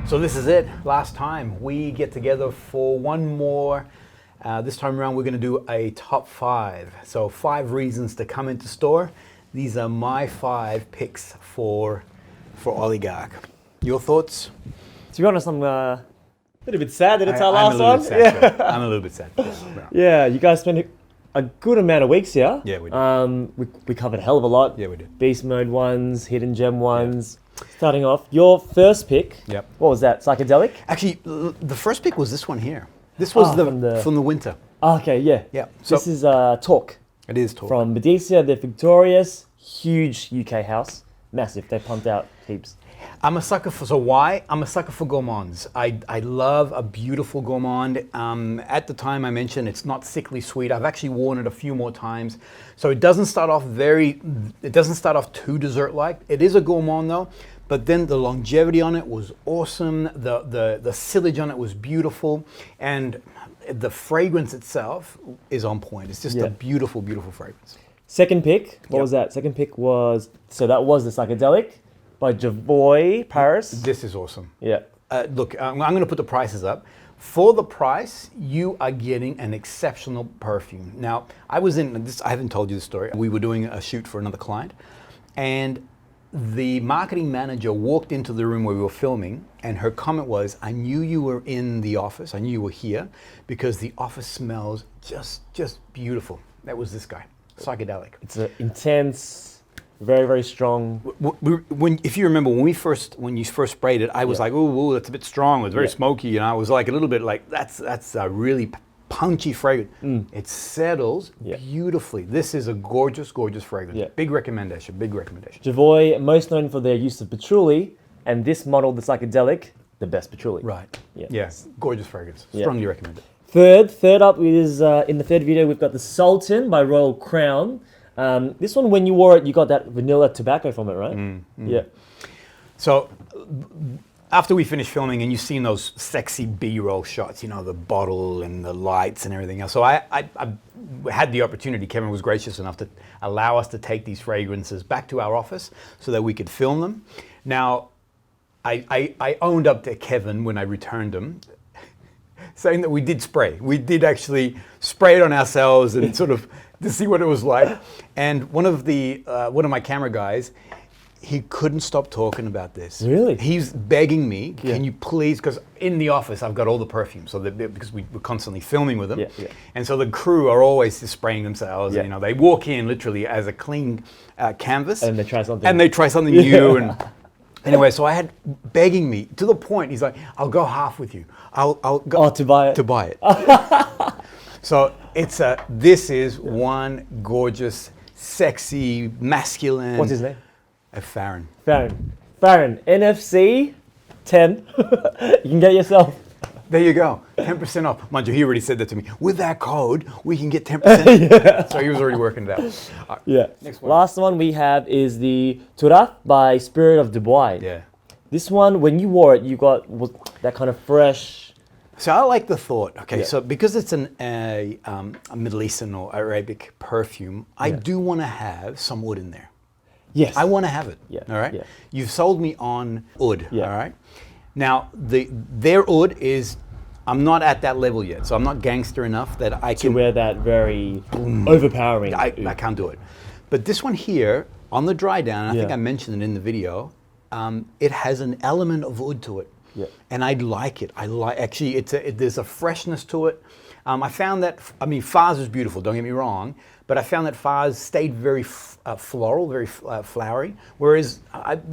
So this is it. Last time we get together for one more. This time around, we're going to do a top 5. So 5 reasons to come into store. These are my 5 picks for Oligarch. Your thoughts? To be honest, I'm a little bit sad that it's our I'm last one. Yeah. I'm a little bit sad. Yeah, you guys spent a good amount of weeks here. Yeah, we did. We covered a hell of a lot. Yeah, we did. Beast mode ones, hidden gem ones. Starting off, your first pick. Yep. What was that? Psychedelic? Actually, the first pick was this one here. This was from the winter. Okay, yeah. Yeah. So this is Torc. it is Torc. From Boadicea, they're victorious, huge UK house, massive. They pumped out heaps. I'm a sucker for, so why? I'm a sucker for gourmands. I love a beautiful gourmand. At the time I mentioned, it's not sickly sweet. I've actually worn it a few more times. So it doesn't start off too dessert-like. It is a gourmand though, but then the longevity on it was awesome. The sillage on it was beautiful. And the fragrance itself is on point. It's just a beautiful, beautiful fragrance. Second pick, what was that? Second pick was, so that was the Psychedelique by Jovoy, Paris. This is awesome. Yeah. Look, I'm going to put the prices up. For the price, you are getting an exceptional perfume. Now, I haven't told you the story. We were doing a shoot for another client, and the marketing manager walked into the room where we were filming, and her comment was, I knew you were in the office. I knew you were here because the office smells just beautiful. That was this guy, Psychedelic. It's an intense, very, very strong. If you remember, when you first sprayed it, I was like, ooh, that's a bit strong. It was very smoky, and I was like a little bit like, that's a really punchy fragrance. It settles beautifully. This is a gorgeous, gorgeous fragrance. Yeah. Big recommendation, big recommendation. Jovoy, most known for their use of patchouli, and this model, the Psychedelic, the best patchouli. Right. Yeah. Gorgeous fragrance. Yeah. Strongly recommended. Third up is, in the third video, we've got the Sultan by Royal Crown. This one, when you wore it, you got that vanilla tobacco from it, right? Yeah. So after we finished filming and you've seen those sexy B-roll shots, you know, the bottle and the lights and everything else. So I had the opportunity, Kevin was gracious enough to allow us to take these fragrances back to our office so that we could film them. Now, I owned up to Kevin when I returned them, saying that we did spray. We did actually spray it on ourselves and sort of to see what it was like. And one of my camera guys, he couldn't stop talking about this. Really? He's begging me, can you please, because in the office I've got all the perfumes, so because we're constantly filming with them. And so the crew are always just spraying themselves. And, you know, they walk in literally as a clean canvas. And they try something. And they try something new. And anyway, so I had begging me to the point. He's like, "I'll go half with you. I'll go to buy it." To buy it. So this is one gorgeous, sexy, masculine. What's his name? Farron. Farron. NFC 10. You can get yourself. There you go. 10% off. Mind you, he already said that to me. With that code, we can get 10%. So he was already working it out. Right, next one. Last one we have is the Turath by Spirit of Dubai. Yeah. This one, when you wore it, you got that kind of fresh. So I like the thought. Okay, so because it's a Middle Eastern or Arabic perfume, I do want to have some wood in there. Yes. I want to have it. Yeah. All right. Yeah. You've sold me on oud. Yeah. All right. Now their oud is, I'm not at that level yet, so I'm not gangster enough that I can wear that very overpowering. I can't do it. But this one here on the dry down, I think I mentioned it in the video. It has an element of oud to it. Yeah. And I like it. Actually, there's a freshness to it. I found that, Fars is beautiful, don't get me wrong, but I found that Fars stayed very floral, very flowery. Whereas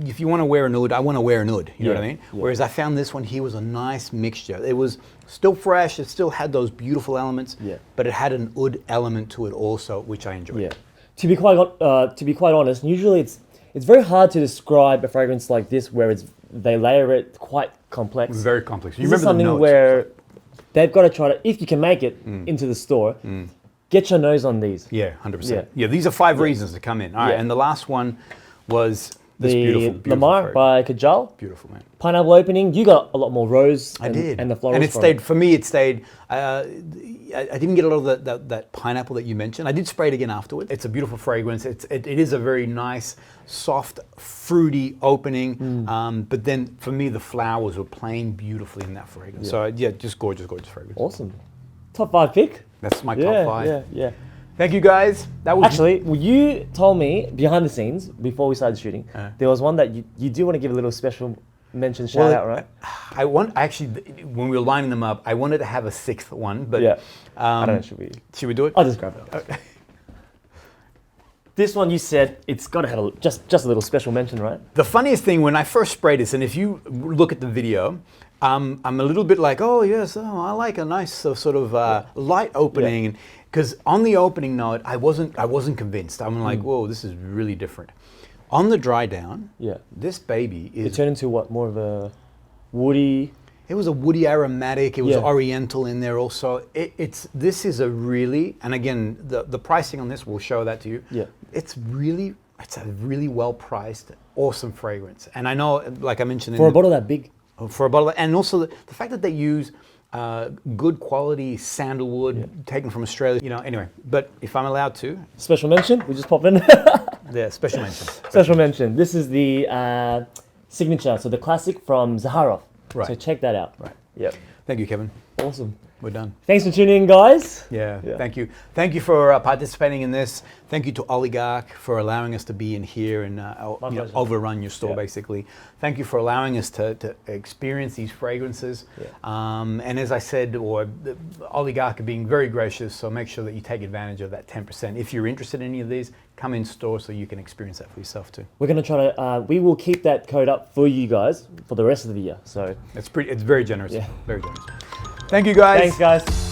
if you want to wear an oud, I want to wear an oud, you know what I mean? Yeah. Whereas I found this one here was a nice mixture. It was still fresh, it still had those beautiful elements, but it had an oud element to it also, which I enjoyed. Yeah. To be quite honest, usually it's very hard to describe a fragrance like this where they layer it quite complex. Very complex. You remember something where they've got to try to, if you can make it into the store, get your nose on these. Yeah, 100%. Yeah, these are 5 reasons to come in. All right, and the last one was This the beautiful, beautiful Lamar fragrance. by Kajal. Beautiful, man. Pineapple opening. You got a lot more rose. I did. And the florals. And it from stayed, for me, it stayed. I didn't get a lot of that pineapple that you mentioned. I did spray it again afterwards. It's a beautiful fragrance. It is a very nice, soft, fruity opening. But then for me, the flowers were playing beautifully in that fragrance. So yeah, just gorgeous, gorgeous fragrance. Awesome. Top 5 pick. That's my top 5. Yeah. Thank you guys. That was Actually, well, you told me behind the scenes before we started shooting, there was one that you do want to give a little special mention shout out, right? Actually, when we were lining them up, I wanted to have a 6th one, but I don't know, should we do it? I'll just grab it. Okay. This one you said it's got to have just a little special mention, right? The funniest thing when I first sprayed this, and if you look at the video, I'm a little bit like, oh yes, I like a nice sort of light opening, because on the opening note, I wasn't convinced. I'm like, whoa, this is really different. On the dry down, this baby is. It turned into what, more of a woody. It was a woody aromatic. It was oriental in there also. This is a really, and again, the pricing on this will show that to you. Yeah. It's a really well priced, awesome fragrance. And I know, like I mentioned, For a bottle that big. For a bottle, and also the fact that they use good quality sandalwood taken from Australia. You know, anyway. But if I'm allowed to, special mention. We just pop in. yeah, special mention. Special mention. This is the signature, so the classic from Zaharoff. Right. So check that out. Right. Yep. Thank you, Kevin. Awesome. We're done. Thanks for tuning in, guys. Yeah. Thank you. Thank you for participating in this. Thank you to Oligarch for allowing us to be in here and overrun your store, basically. Thank you for allowing us to experience these fragrances. And as I said, Oligarch are being very gracious, so make sure that you take advantage of that 10%. If you're interested in any of these, come in store so you can experience that for yourself too. We're going to try to, we will keep that code up for you guys for the rest of the year. So it's very generous. Yeah. Very generous. Thank you, guys. Thanks, guys.